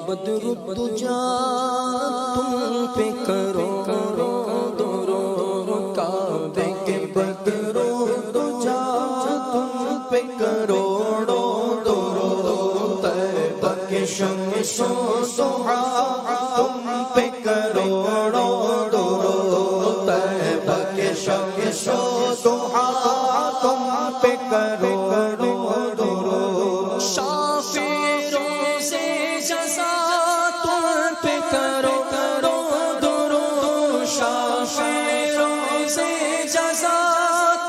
بدر الدجا تم پہ کرو درود کعبے کے بدر الدجا تم پہ کروڑو درود طیبہ کے شمس و ضحا تم پہ کروڑو درود طیبہ کے شمس و ضحا تم پہ کروڑو درود شافع روزے جزا تم پہ کرو درود شافع روزے جزا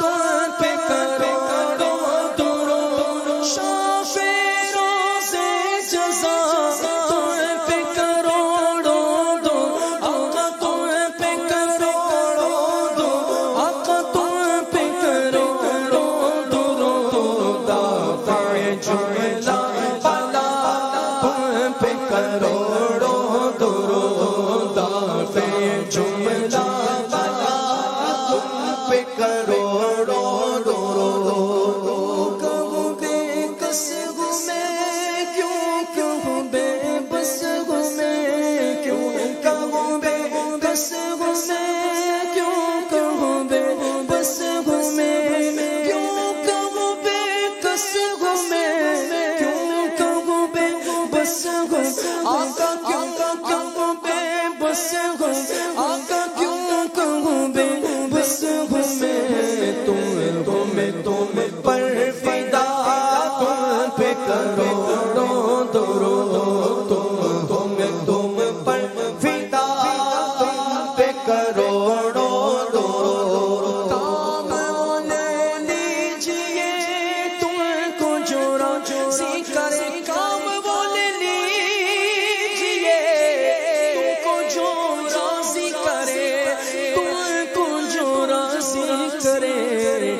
تم پہ کرو درود شافع روزے جزا تم پہ کروڑو درود آقا تم پہ کروڑو درود آقا تم پہ کروڑو درود دافع جملہ بلا تم پہ کروڑو درود دافع جملہ بلا تم پہ کروڑو درود کہوں بے کس ہوں میں کیوں کہوں بے بس ہوں میں کیوں کہوں بے کس ہوں میں کیوں کہوں بے بس ہوں میں کیوں کہوں بے کس ہوں میں کیوں کہوں بے بس ہوں آقا کیوں کہوں بے بس ہوں آقا کیوں کہوں بے بس ہوں میں تم پر فدا تم پہ کروڑو درود تم پر فدا تم پہ کروڑو درود کام لے لیجئے تم کو جو راضی کرے کام وہ لے لیجئے تم کو جو راضی کرے تم کو جو راضی کرے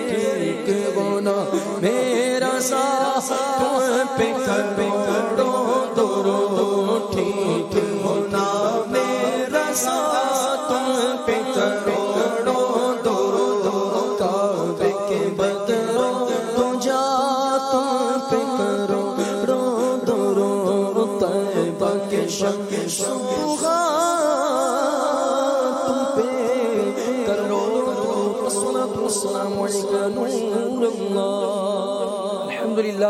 ٹھیک ہونا میرا ساتھ تم پہ کروڑو درود ٹھیک ہونا میرا ساتھ تم پہ کروڑو درود کعبے کے بدر الدجا تم پہ کروڑو درود طیبہ کے شمس و ضحا تم پہ کروڑو الصلاۃ والسلام علیکم نور اللہ الحمدللہ